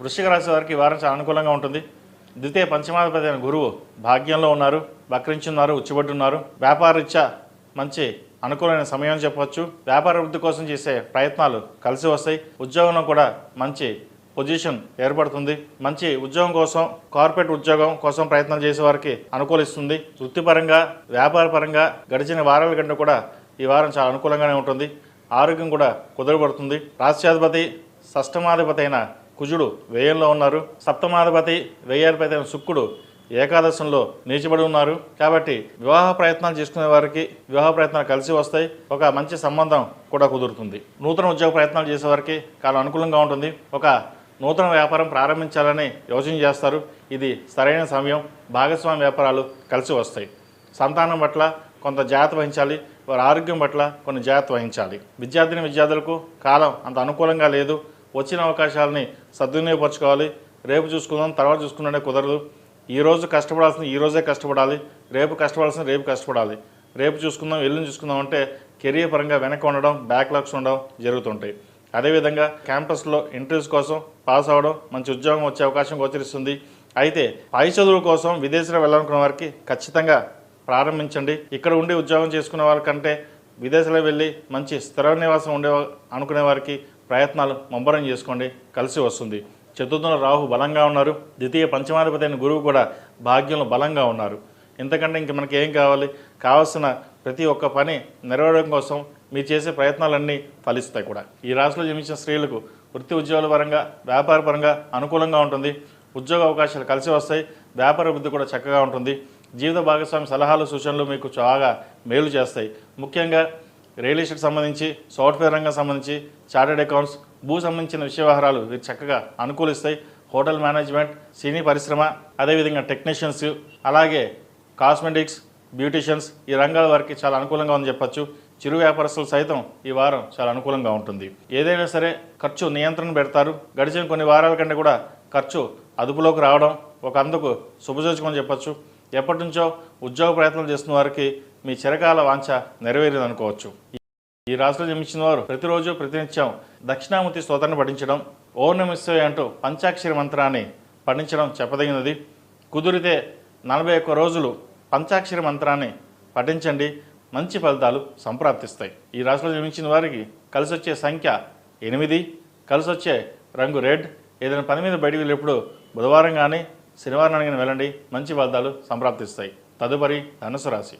వృశ్చిక రాశి వారికి ఈ వారం చాలా అనుకూలంగా ఉంటుంది. ద్వితీయ పంచమాధిపతి అయిన గురువు భాగ్యంలో ఉన్నారు, వక్రించున్నారు, ఉచ్చుబడున్నారు. వ్యాపారరీత్యా మంచి అనుకూలమైన సమయం అని చెప్పవచ్చు. వ్యాపార వృద్ధి కోసం చేసే ప్రయత్నాలు కలిసి వస్తాయి. ఉద్యోగంలో కూడా మంచి పొజిషన్ ఏర్పడుతుంది. మంచి ఉద్యోగం కోసం, కార్పొరేట్ ఉద్యోగం కోసం ప్రయత్నం చేసే వారికి అనుకూలిస్తుంది. వృత్తిపరంగా, వ్యాపారపరంగా గడిచిన వారాల కంటే కూడా ఈ వారం చాలా అనుకూలంగానే ఉంటుంది. ఆరోగ్యం కూడా కుదురుపడుతుంది. రాష్ట్రాధిపతి షష్టమాధిపతి అయిన కుజుడు వ్యయంలో ఉన్నారు. సప్తమాధిపతి వ్యయాధిపతి అయిన శుక్రుడు ఏకాదశంలో నీచబడి ఉన్నారు. కాబట్టి వివాహ ప్రయత్నాలు చేసుకునే వారికి వివాహ ప్రయత్నాలు కలిసి వస్తాయి. ఒక మంచి సంబంధం కూడా కుదురుతుంది. నూతన ఉద్యోగ ప్రయత్నాలు చేసేవారికి చాలా అనుకూలంగా ఉంటుంది. ఒక నూతన వ్యాపారం ప్రారంభించాలని యోచన చేస్తారు. ఇది సరైన సమయం. భాగస్వామి వ్యాపారాలు కలిసి వస్తాయి. సంతానం పట్ల కొంత జాగ్రత్త వహించాలి. వారి ఆరోగ్యం పట్ల కొన్ని జాగ్రత్త వహించాలి. విద్యార్థులకు కాలం అంత అనుకూలంగా లేదు. వచ్చిన అవకాశాలని సద్వినియోగపరచుకోవాలి. రేపు చూసుకుందాం, తర్వాత చూసుకున్నట్టే కుదరదు. ఈరోజు కష్టపడాల్సింది ఈరోజే కష్టపడాలి. రేపు కష్టపడాల్సింది రేపు కష్టపడాలి. రేపు చూసుకుందాం, ఎల్లుండి చూసుకుందాం అంటే కెరీర్ పరంగా వెనక్కి ఉండడం, బ్యాక్లాగ్స్ ఉండడం జరుగుతుంటాయి. అదేవిధంగా క్యాంపస్లో ఇంటర్వ్యూస్ కోసం పాస్ అవ్వడం, మంచి ఉద్యోగం వచ్చే అవకాశం గోచరిస్తుంది. అయితే పై చదువుల కోసం విదేశాలకు వెళ్ళాలనుకున్న వారికి ఖచ్చితంగా ప్రారంభించండి. ఇక్కడ ఉండి ఉద్యోగం చేసుకునే వారికంటే విదేశాలకు వెళ్ళి మంచి స్థిర నివాసం ఉండే అనుకునే వారికి ప్రయత్నాలు ముమ్మరం చేసుకోండి, కలిసి వస్తుంది. చతుర్థంలో రాహు బలంగా ఉన్నారు. ద్వితీయ పంచమాధిపతి అయిన గురువు కూడా భాగ్యంలో బలంగా ఉన్నారు. ఇంతకంటే ఇంక మనకి ఏం కావాలి? కావాల్సిన ప్రతి ఒక్క పని నెరవేరడం కోసం మీరు చేసే ప్రయత్నాలన్నీ ఫలిస్తాయి కూడా. ఈ రాశిలో జన్మించిన స్త్రీలకు వృత్తి ఉద్యోగాల పరంగా, వ్యాపార పరంగా అనుకూలంగా ఉంటుంది. ఉద్యోగ అవకాశాలు కలిసి వస్తాయి. వ్యాపార వృద్ధి కూడా చక్కగా ఉంటుంది. జీవిత భాగస్వామి సలహాలు, సూచనలు మీకు చాలా మేలు చేస్తాయి. ముఖ్యంగా రియల్ ఎస్టేట్ సంబంధించి, సాఫ్ట్వేర్ రంగం సంబంధించి, చార్టెడ్ అకౌంట్స్, భూ సంబంధించిన విషయ వ్యవహారాలు వీరు చక్కగా అనుకూలిస్తాయి. హోటల్ మేనేజ్మెంట్, సినీ పరిశ్రమ, అదేవిధంగా టెక్నీషియన్స్, అలాగే కాస్మెటిక్స్, బ్యూటీషియన్స్ ఈ రంగాల వారికి చాలా అనుకూలంగా ఉందని చెప్పచ్చు. చిరు వ్యాపారస్తులు సైతం ఈ వారం చాలా అనుకూలంగా ఉంటుంది. ఏదైనా సరే ఖర్చు నియంత్రణ పెడతారు. గడిచిన కొన్ని వారాల కంటే కూడా ఖర్చు అదుపులోకి రావడం ఒక అందుకు శుభసూచకం అని చెప్పచ్చు. ఎప్పటి నుంచో ఉద్యోగ ప్రయత్నాలు చేస్తున్న వారికి మీ చిరకాల వాంఛ నెరవేరింది అనుకోవచ్చు. ఈ రాశిలో జన్మించిన వారు ప్రతిరోజు ప్రతినిత్యం దక్షిణామూర్తి స్తోత్రాన్ని పఠించడం, ఓం నమః శివాయ అంటూ పంచాక్షరి మంత్రాన్ని పఠించడం చెప్పదగినది. కుదిరితే 41 రోజులు పంచాక్షరి మంత్రాన్ని పఠించండి. మంచి ఫలితాలు సంప్రాప్తిస్తాయి. ఈ రాశిలో జన్మించిన వారికి కలిసి వచ్చే సంఖ్య 8, కలిసి వచ్చే రంగు రెడ్. ఏదైనా పని మీద బయటికి వెళ్ళేప్పుడు బుధవారం కానీ శనివారం కానీ వెళ్ళండి. మంచి ఫలితాలు సంప్రాప్తిస్తాయి. తదుపరి ధనుసు రాశి.